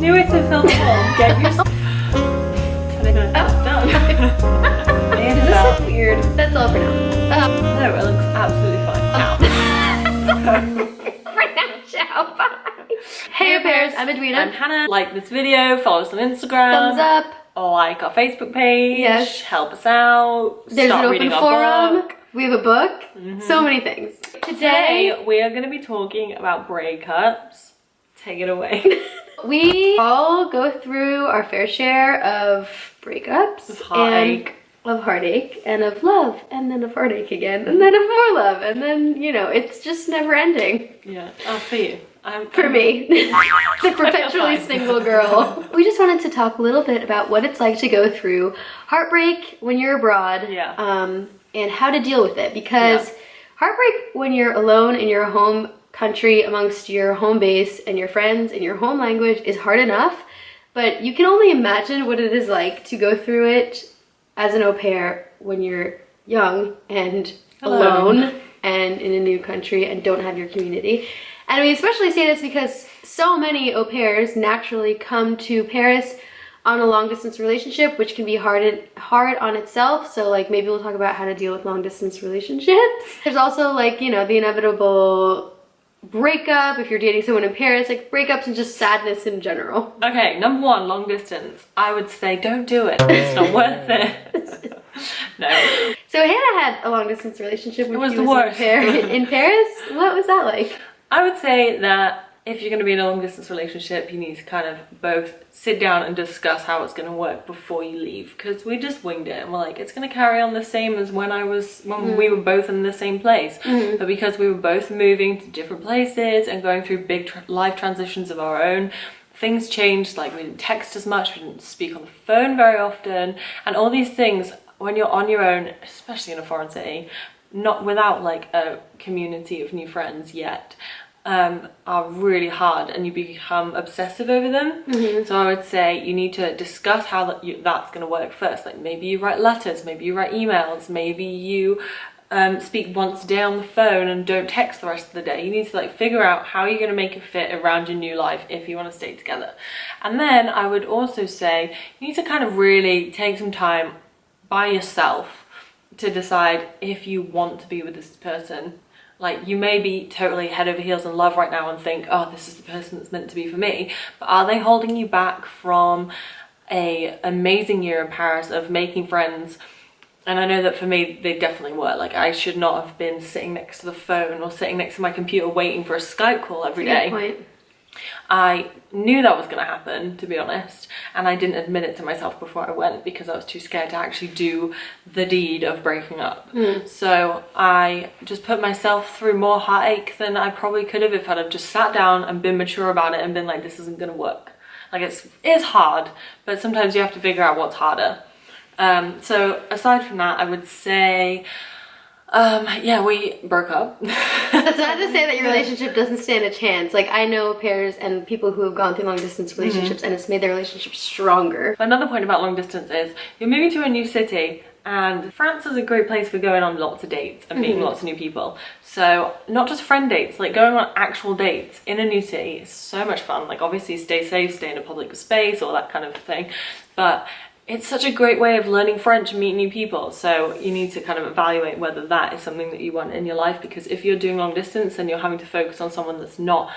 New way to film it. Get yourself. That's done. Does this look weird? That's all for now. No, it looks absolutely fine. For now, ciao, bye. Hey, au pairs, I'm Edwina. I'm Hannah. Like this video, follow us on Instagram. Thumbs up. Like our Facebook page. Yes. Help us out. There's Start an reading open our forum. book. We have a book. So many things. Today we are going to be talking about breakups. Take it away. We all go through our fair share of breakups. Heartache. And of heartache, and of love, and then of heartache again, and then of more love, and then, you know, it's just never ending. Yeah, for you. For me, the perpetually single girl. We just wanted to talk a little bit about what it's like to go through heartbreak when you're abroad, and how to deal with it. Because heartbreak when you're alone in your home country amongst your home base and your friends and your home language is hard enough, but you can only imagine what it is like to go through it as an au pair when you're young and alone and in a new country and don't have your community. And we especially say this because so many au pairs naturally come to Paris on a long distance relationship, which can be hard on itself. So like maybe we'll talk about how to deal with long distance relationships. There's also like, you know, the inevitable breakup if you're dating someone in Paris, like breakups and just sadness in general. Okay, number one, long distance. I would say don't do it. It's not worth it. No. So Hannah had a long distance relationship when she was worst. in Paris. What was that like? I would say that if you're going to be in a long distance relationship, you need to kind of both sit down and discuss how it's going to work before you leave, because we just winged it and we're like, it's going to carry on the same as when we were both in the same place. But because we were both moving to different places and going through big life transitions of our own, things changed. Like we didn't text as much, we didn't speak on the phone very often, and all these things when you're on your own, especially in a foreign city, not without like a community of new friends yet, are really hard, and you become obsessive over them. So I would say you need to discuss how that's going to work first. Like maybe you write letters, maybe you write emails, maybe you speak once a day on the phone and don't text the rest of the day. You need to like figure out how you're going to make it fit around your new life if you want to stay together. And then I would also say you need to kind of really take some time by yourself to decide if you want to be with this person. Like you may be totally head over heels in love right now and think, oh, this is the person that's meant to be for me, but are they holding you back from an amazing year in Paris of making friends? And I know that for me, they definitely were. Like I should not have been sitting next to the phone or sitting next to my computer waiting for a Skype call every day. Good point. I knew that was going to happen, to be honest, and I didn't admit it to myself before I went because I was too scared to actually do the deed of breaking up. So I just put myself through more heartache than I probably could have if I'd have just sat down and been mature about it and been like, this isn't going to work. Like it's hard, but sometimes you have to figure out what's harder. So aside from that, I would say yeah, we broke up. That's not to say that your relationship doesn't stand a chance. Like I know pairs and people who have gone through long distance relationships and it's made their relationship stronger. Another point about long distance is you're moving to a new city, and France is a great place for going on lots of dates and meeting lots of new people. So not just friend dates, like going on actual dates in a new city is so much fun. Like obviously stay safe, stay in a public space, all that kind of thing. But it's such a great way of learning French and meeting new people. So you need to kind of evaluate whether that is something that you want in your life, because if you're doing long distance and you're having to focus on someone that's not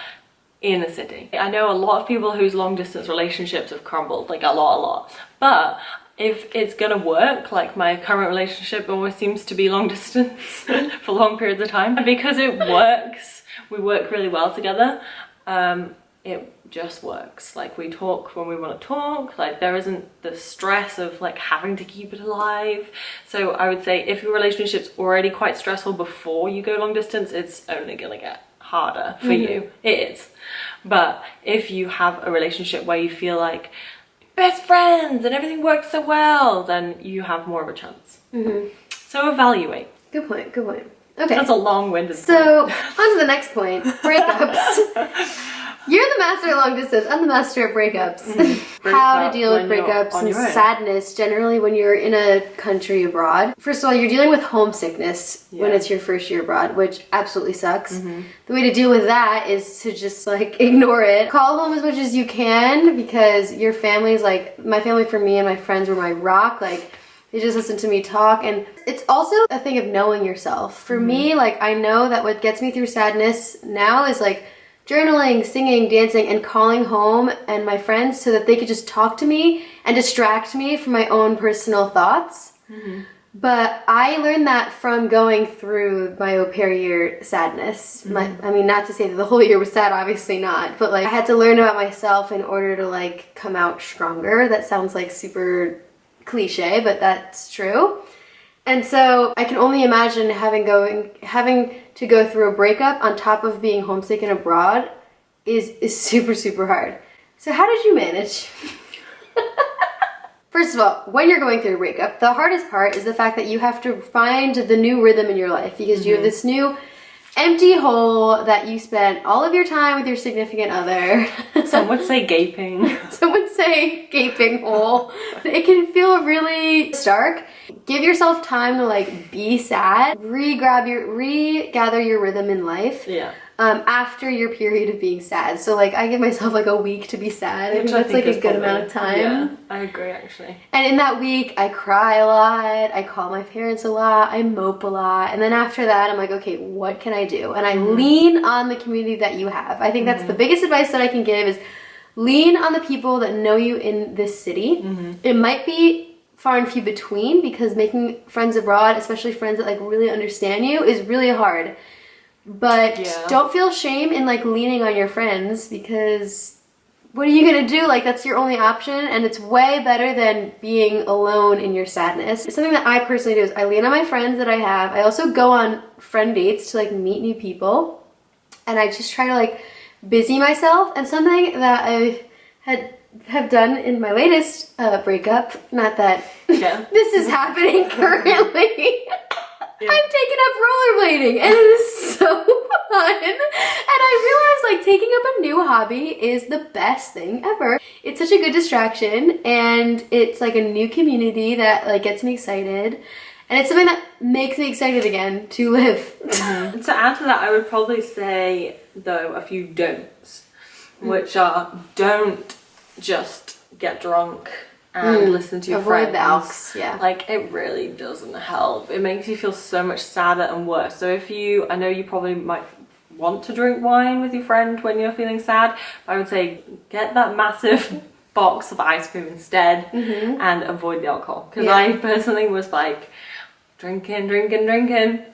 in a city. I know a lot of people whose long distance relationships have crumbled, like a lot. But if it's gonna work, like my current relationship always seems to be long distance for long periods of time, and because it works, we work really well together. It just works. Like we talk when we want to talk, like there isn't the stress of like having to keep it alive. So I would say if your relationship's already quite stressful before you go long distance, it's only gonna get harder for you. It is. But if you have a relationship where you feel like best friends and everything works so well, then you have more of a chance. So evaluate. Good point, good point. Okay. That's a long-winded So on to the next point, breakups. You're the master of long distance. I'm the master of breakups. How to deal with breakups and sadness generally when you're in a country abroad. First of all, you're dealing with homesickness when it's your first year abroad, which absolutely sucks. The way to deal with that is to just like ignore it. Call home as much as you can because your family's like, my family for me and my friends were my rock. Like, they just listen to me talk. And it's also a thing of knowing yourself. For me, like, I know that what gets me through sadness now is like journaling, singing, dancing, and calling home and my friends so that they could just talk to me and distract me from my own personal thoughts. But I learned that from going through my au pair year sadness. I mean, not to say that the whole year was sad, obviously not, but like I had to learn about myself in order to like come out stronger. That sounds like super cliche, but that's true. And so I can only imagine having to go through a breakup on top of being homesick and abroad is super, super hard. So how did you manage? First of all, when you're going through a breakup, the hardest part is the fact that you have to find the new rhythm in your life because you have this new empty hole that you spent all of your time with your significant other. Some would say gaping. Some would say gaping hole. It can feel really stark. Give yourself time to like be sad, regather your rhythm in life. After your period of being sad. So like I give myself like a week to be sad. I think that's like a good amount of time. Yeah, I agree actually. And in that week I cry a lot, I call my parents a lot, I mope a lot, and then after that I'm like, okay, what can I do? And I lean on the community that you have. I think that's the biggest advice that I can give is lean on the people that know you in this city. It might be far and few between because making friends abroad, especially friends that like really understand you, is really hard. But don't feel shame in like leaning on your friends because what are you gonna do? Like that's your only option and it's way better than being alone in your sadness. Something that I personally do is I lean on my friends that I have. I also go on friend dates to like meet new people and I just try to like busy myself. And something that I have done in my latest breakup, not that this is happening currently. I'm taking up rollerblading and it is so fun. And I realized like taking up a new hobby is the best thing ever. It's such a good distraction and it's like a new community that like gets me excited. And it's something that makes me excited again to live. And to add to that, I would probably say though a few don'ts, which are don't just get drunk and listen to your friends. Avoid the alks, Like, it really doesn't help. It makes you feel so much sadder and worse. So if I know you probably might want to drink wine with your friend when you're feeling sad, I would say get that massive box of ice cream instead and avoid the alcohol. Because I personally was like, drinking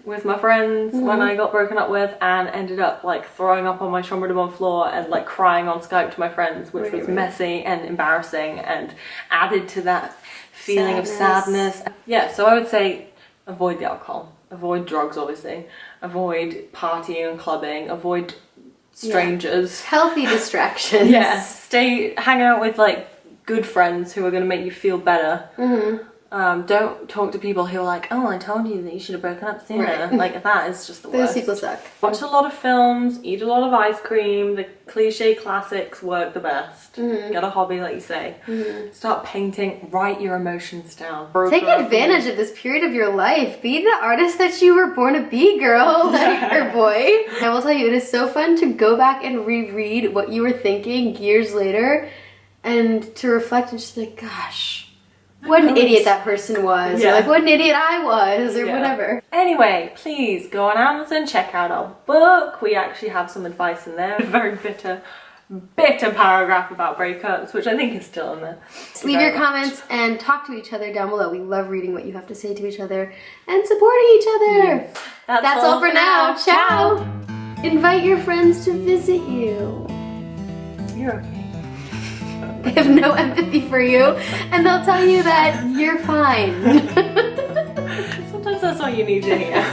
with my friends when I got broken up with and ended up like throwing up on my chambre de bon floor and like crying on Skype to my friends, which was messy and embarrassing and added to that feeling of sadness. Yeah, so I would say avoid the alcohol, avoid drugs obviously, avoid partying and clubbing, avoid strangers. Healthy distractions. Hang out with like good friends who are going to make you feel better. Don't talk to people who are like, oh, I told you that you should have broken up sooner. Like, that is just the worst. Those people suck. Watch a lot of films, eat a lot of ice cream. The cliche classics work the best. Get a hobby, like you say. Start painting, write your emotions down. Take advantage of this period of your life. Be the artist that you were born to be, girl, like your boy. I will tell you, it is so fun to go back and reread what you were thinking years later and to reflect and just be like, gosh, what an idiot that person was, or like what an idiot I was, or whatever. Anyway, please go on Amazon, check out our book. We actually have some advice in there, a very bitter paragraph about breakups, which I think is still in there. Leave your comments and talk to each other down below. We love reading what you have to say to each other and supporting each other. That's all for now. Ciao. Invite your friends to visit you. You're okay. They have no empathy for you, and they'll tell you that you're fine. Sometimes that's all you need to hear.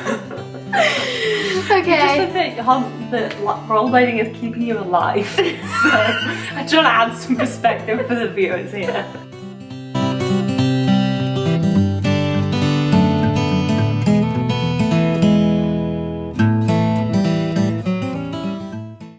Okay. Just that rollerblading is keeping you alive. So I try to add some perspective for the viewers here.